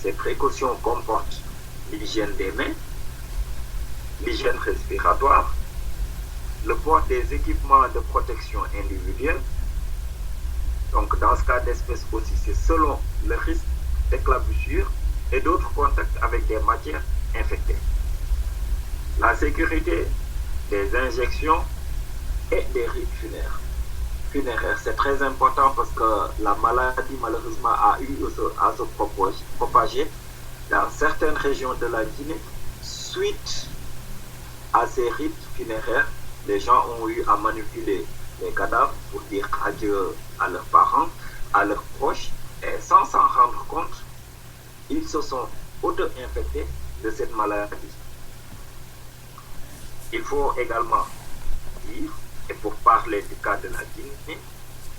Ces précautions comportent l'hygiène des mains, l'hygiène respiratoire, le port des équipements de protection individuelle. Donc, dans ce cas d'espèce aussi, c'est selon le risque d'éclaboussure et d'autres contacts avec des matières infectées. La sécurité des injections et des rites funéraires. C'est très important parce que la maladie, malheureusement, a eu à se propager dans certaines régions de la Guinée. Suite à ces rites funéraires, les gens ont eu à manipuler les cadavres pour dire adieu à leurs parents, à leurs proches, et sans s'en rendre compte, ils se sont auto-infectés de cette maladie. Il faut également dire, et pour parler du cas de la Guinée,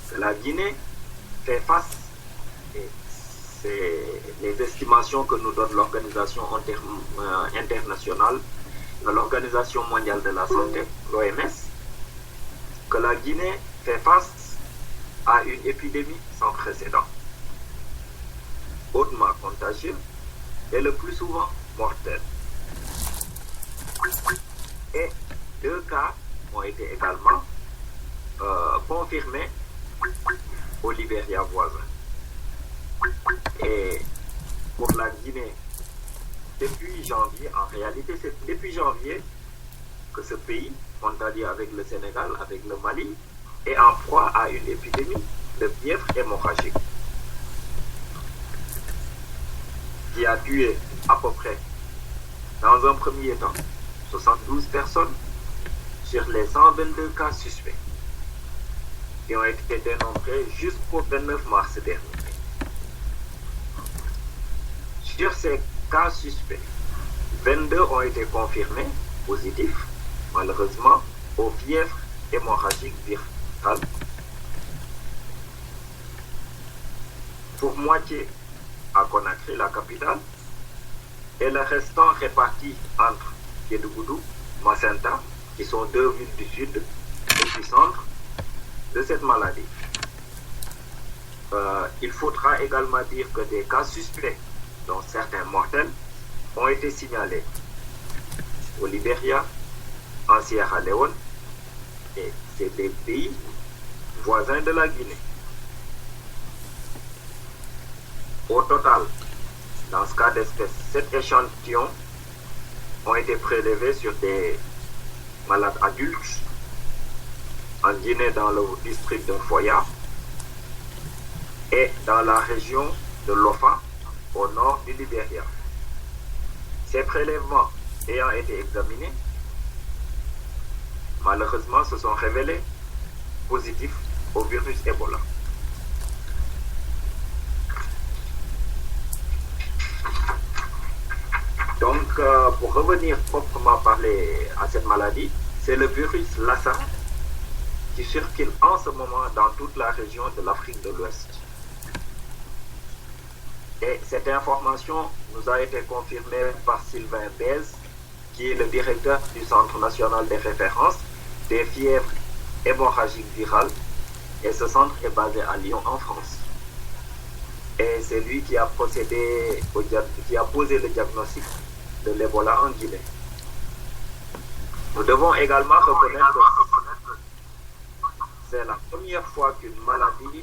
que la Guinée fait face, et c'est les estimations que nous donne l'organisation internationale, l'Organisation mondiale de la santé, l'OMS, que la Guinée fait face à une épidémie sans précédent, hautement contagieuse et le plus souvent mortelle. Et 2 cas ont été également confirmés au Libéria voisin. Et pour la Guinée, depuis janvier, en réalité, c'est depuis janvier que ce pays, frontalier avec le Sénégal, avec le Mali, est en proie à une épidémie de fièvre hémorragique qui a tué à peu près, dans un premier temps, 72 personnes sur les 122 cas suspects qui ont été dénombrés jusqu'au 29 mars dernier. Sur ces cas suspects, 22 ont été confirmés positifs, malheureusement, aux fièvres hémorragiques virales, pour moitié à Conakry, la capitale, et le restant répartis entre Kédougou, Macenta, qui sont 2 villes du sud et du centre de cette maladie. Il faudra également dire que des cas suspects, dont certains mortels, ont été signalés au Libéria, en Sierra Leone, et c'est des pays voisins de la Guinée. Au total, dans ce cas d'espèce, 7 échantillons ont été prélevés sur des malades adultes en Guinée, dans le district de Foya, et dans la région de Lofa, au nord du Libéria. Ces prélèvements ayant été examinés, malheureusement, se sont révélés positifs au virus Ebola. Donc, pour revenir proprement parler à cette maladie, c'est le virus Lassa qui circule en ce moment dans toute la région de l'Afrique de l'Ouest. Et cette information nous a été confirmée par Sylvain Bez, qui est le directeur du Centre national de référence des fièvres hémorragiques virales, et ce centre est basé à Lyon, en France. Et c'est lui qui a posé le diagnostic de l'Ebola en Guinée. Nous devons également reconnaître que c'est la première fois qu'une maladie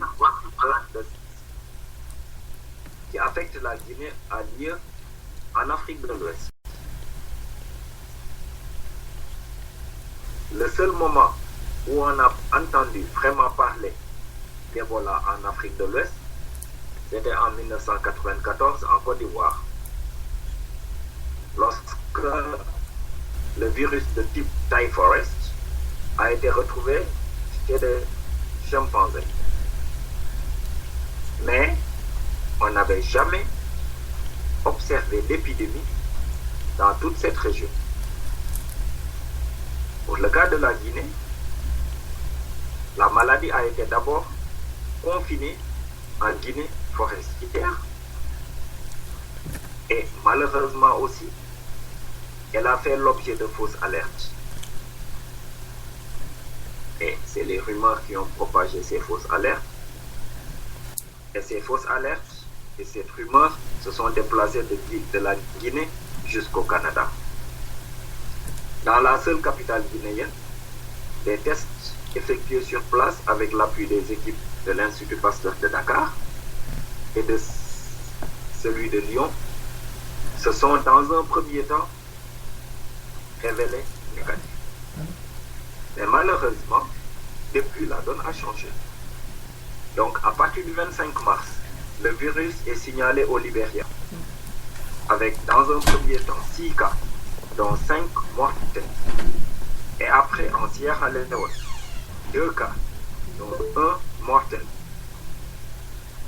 qui affecte la Guinée a lieu en Afrique de l'Ouest. Le seul moment où on a entendu vraiment parler d'Ebola en Afrique de l'Ouest, c'était en 1994 en Côte d'Ivoire, lorsque le virus de type Thai Forest a été retrouvé chez des chimpanzés. Mais on n'avait jamais observé d'épidémie dans toute cette région. Pour le cas de la Guinée, la maladie a été d'abord confinée en Guinée forestière et malheureusement aussi, elle a fait l'objet de fausses alertes. Et c'est les rumeurs qui ont propagé ces fausses alertes. Et ces fausses alertes et cette rumeur se sont déplacées de la Guinée jusqu'au Canada. Dans la seule capitale guinéenne, des tests effectués sur place avec l'appui des équipes de l'Institut Pasteur de Dakar et de celui de Lyon se sont dans un premier temps révélés négatifs. Mais malheureusement, depuis, la donne a changé. Donc, à partir du 25 mars, le virus est signalé au Libéria, avec dans un premier temps 6 cas, dont 5 mortels. Et après, en Sierra Leone, 2 cas, dont 1 mortel.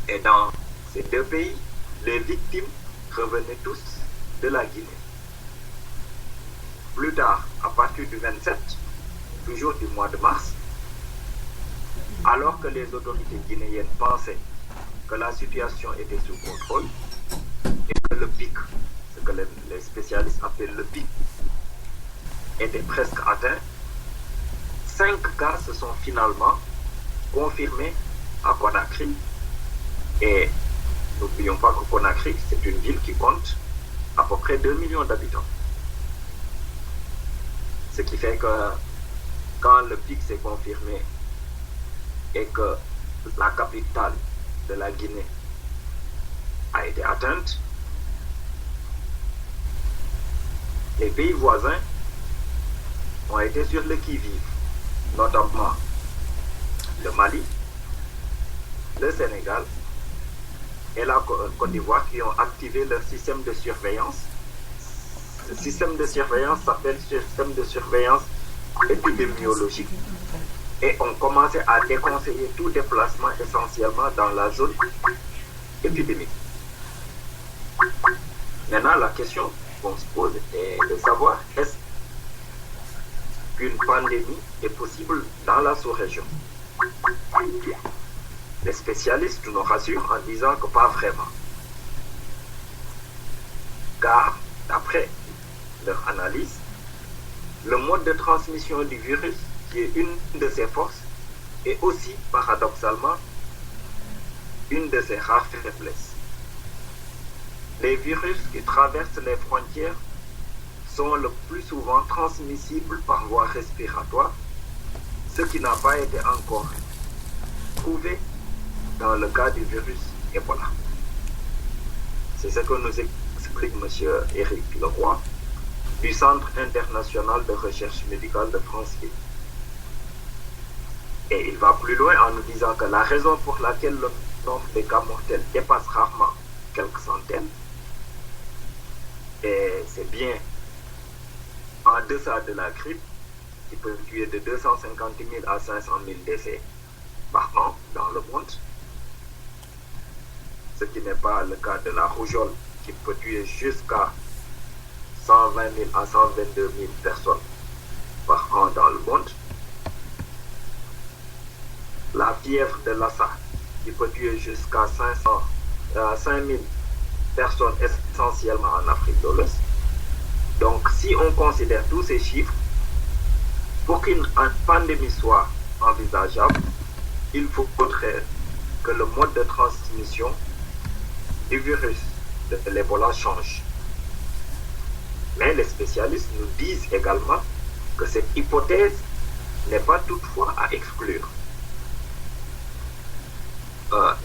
Et dans ces deux pays, les victimes revenaient tous de la Guinée. Plus tard, à partir du 27, toujours du mois de mars, alors que les autorités guinéennes pensaient que la situation était sous contrôle et que le pic, ce que les spécialistes appellent le pic, était presque atteint, 5 cas se sont finalement confirmés à Conakry. Et n'oublions pas que Conakry, c'est une ville qui compte à peu près 2 millions d'habitants. Ce qui fait que quand le pic s'est confirmé et que la capitale de la Guinée a été atteinte, les pays voisins ont été sur le qui-vive, notamment le Mali, le Sénégal et la Côte d'Ivoire qui ont activé leur système de surveillance. Ce système de surveillance s'appelle système de surveillance épidémiologique et ont commencé à déconseiller tout déplacement essentiellement dans la zone épidémique. Maintenant, la question qu'on se pose est de savoir est-ce qu'une pandémie est possible dans la sous-région? Les spécialistes nous rassurent en disant que pas vraiment. Car, d'après leur analyse, le mode de transmission du virus, qui est une de ses forces, est aussi, paradoxalement, une de ses rares faiblesses. Les virus qui traversent les frontières sont le plus souvent transmissibles par voie respiratoire, ce qui n'a pas été encore prouvé dans le cas du virus Ebola. C'est ce que nous explique M. Éric Leroy du Centre international de recherche médicale de France-Ville. Et il va plus loin en nous disant que la raison pour laquelle le nombre de cas mortels dépasse rarement quelques centaines, et c'est bien en deçà de la grippe, qui peut tuer de 250 000 à 500 000 décès par an dans le monde, ce qui n'est pas le cas de la rougeole, qui peut tuer jusqu'à 120 000 à 122 000 personnes par an dans le monde. La fièvre de Lassa, qui peut tuer jusqu'à 5 000 personnes essentiellement en Afrique de l'Ouest. Donc, si on considère tous ces chiffres, pour qu'une pandémie soit envisageable, il faudrait que le mode de transmission du virus de l'Ebola change. Mais les spécialistes nous disent également que cette hypothèse n'est pas toutefois à exclure.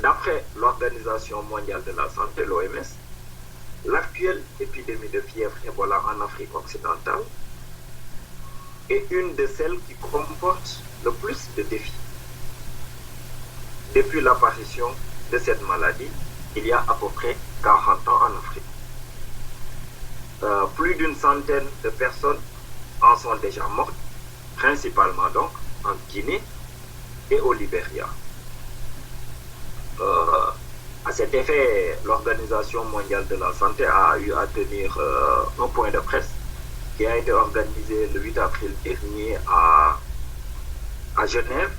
D'après l'Organisation mondiale de la santé, l'OMS, l'actuelle épidémie de fièvre Ebola en Afrique occidentale est une de celles qui comporte le plus de défis. Depuis l'apparition de cette maladie, il y a à peu près 40 ans en Afrique. Plus d'une centaine de personnes en sont déjà mortes, principalement donc en Guinée et au Libéria. À cet effet, l'Organisation mondiale de la santé a eu à tenir un point de presse qui a été organisé le 8 avril dernier à Genève.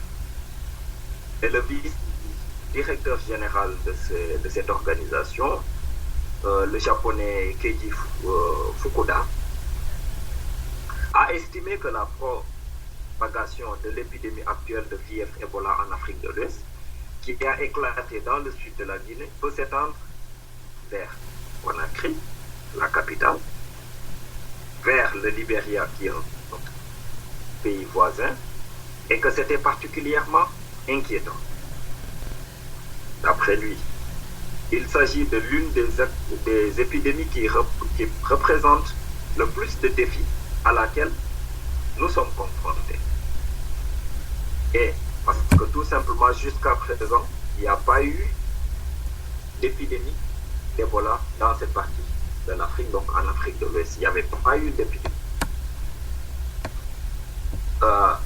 Et le vice-directeur général de cette organisation, le japonais Keiji Fukuda, a estimé que la propagation de l'épidémie actuelle de fièvre Ebola en Afrique de l'Ouest, qui a éclaté dans le sud de la Guinée, peut s'étendre vers Conakry, la capitale, vers le Libéria qui est un pays voisin, et que c'était particulièrement inquiétant. D'après lui, il s'agit de l'une des épidémies qui représente le plus de défis à laquelle nous sommes confrontés. Et parce que tout simplement, jusqu'à présent, il n'y a pas eu d'épidémie d'Ebola dans cette partie de l'Afrique, donc en Afrique de l'Ouest. Il n'y avait pas eu d'épidémie.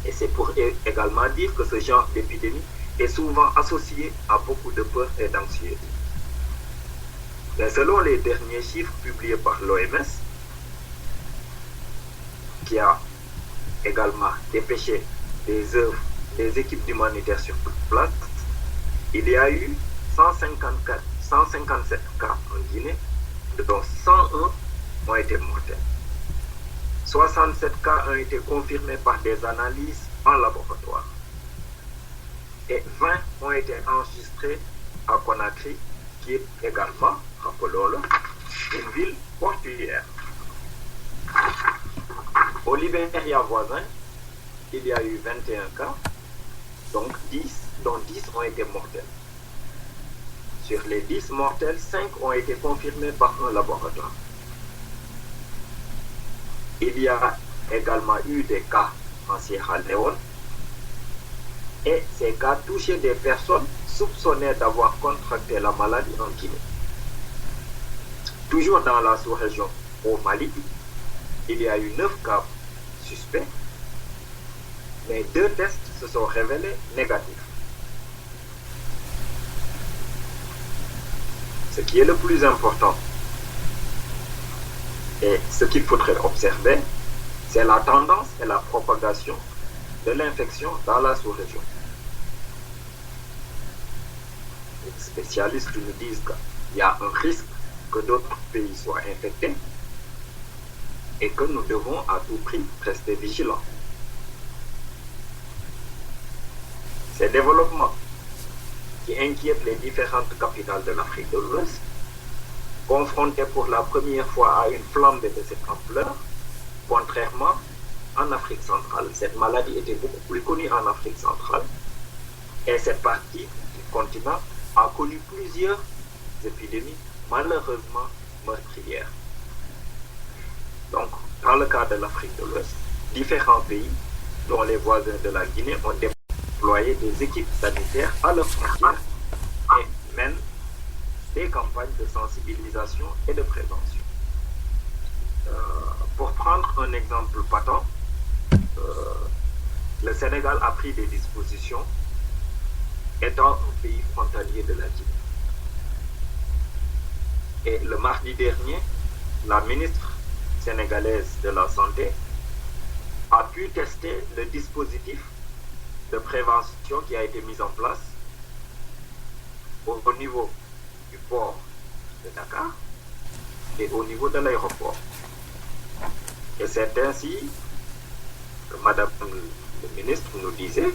Et c'est pour également dire que ce genre d'épidémie est souvent associé à beaucoup de peur et d'anxiété. Mais selon les derniers chiffres publiés par l'OMS, qui a également dépêché des équipes humanitaires sur place, il y a eu 157 cas en Guinée, dont 101 ont été mortels. 67 cas ont été confirmés par des analyses en laboratoire. Et 20 ont été enregistrés à Conakry, qui est également, rappelons-le, une ville portuaire. Au Libéria voisin, il y a eu 21 cas, donc 10, dont 10 ont été mortels. Sur les 10 mortels, 5 ont été confirmés par un laboratoire. Il y a également eu des cas en Sierra Leone, et ces cas touchaient des personnes soupçonnées d'avoir contracté la maladie en Guinée. Toujours dans la sous-région au Mali, il y a eu 9 cas suspects, mais 2 tests se sont révélés négatifs. Ce qui est le plus important et ce qu'il faudrait observer, c'est la tendance et la propagation de l'infection dans la sous-région. Les spécialistes nous disent qu'il y a un risque que d'autres pays soient infectés et que nous devons à tout prix rester vigilants. Ces développements qui inquiètent les différentes capitales de l'Afrique de l'Ouest, confrontées pour la première fois à une flambée de cette ampleur, contrairement en Afrique centrale. Cette maladie était beaucoup plus connue en Afrique centrale et cette partie du continent a connu plusieurs épidémies malheureusement meurtrières. Donc, dans le cas de l'Afrique de l'Ouest, différents pays, dont les voisins de la Guinée, ont déployé des équipes sanitaires à leurs frontières et mènent des campagnes de sensibilisation et de prévention. Pour prendre un exemple patent, le Sénégal a pris des dispositions étant un pays frontalier de la Guinée. Et le mardi dernier, la ministre sénégalaise de la Santé a pu tester le dispositif de prévention qui a été mis en place au niveau du port de Dakar et au niveau de l'aéroport. Et c'est ainsi que Madame le ministre nous disait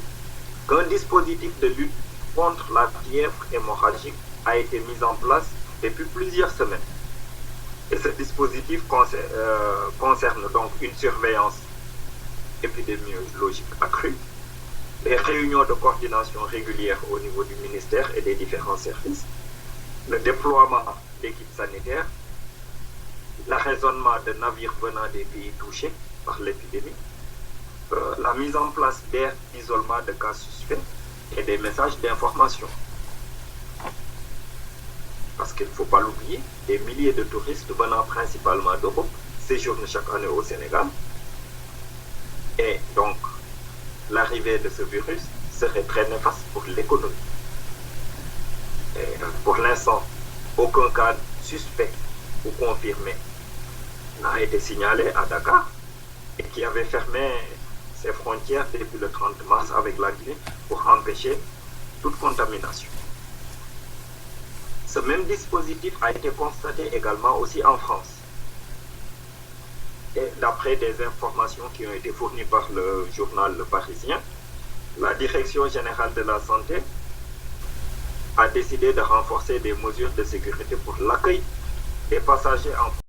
qu'un dispositif de lutte contre la fièvre hémorragique a été mis en place depuis plusieurs semaines. Et ce dispositif concerne donc une surveillance épidémiologique accrue, des réunions de coordination régulières au niveau du ministère et des différents services, le déploiement d'équipes sanitaires, l'arraisonnement de navires venant des pays touchés par l'épidémie, la mise en place d'aires d'isolement de cas suspects et des messages d'information. Parce qu'il ne faut pas l'oublier, des milliers de touristes venant principalement d'Europe séjournent chaque année au Sénégal. Et donc, l'arrivée de ce virus serait très néfaste pour l'économie. Pour l'instant, aucun cas suspect ou confirmé n'a été signalé à Dakar et qui avait fermé ses frontières depuis le 30 mars avec la Guinée pour empêcher toute contamination. Ce même dispositif a été constaté également aussi en France. Et d'après des informations qui ont été fournies par le journal Le Parisien, la Direction générale de la santé a décidé de renforcer des mesures de sécurité pour l'accueil Les passagers en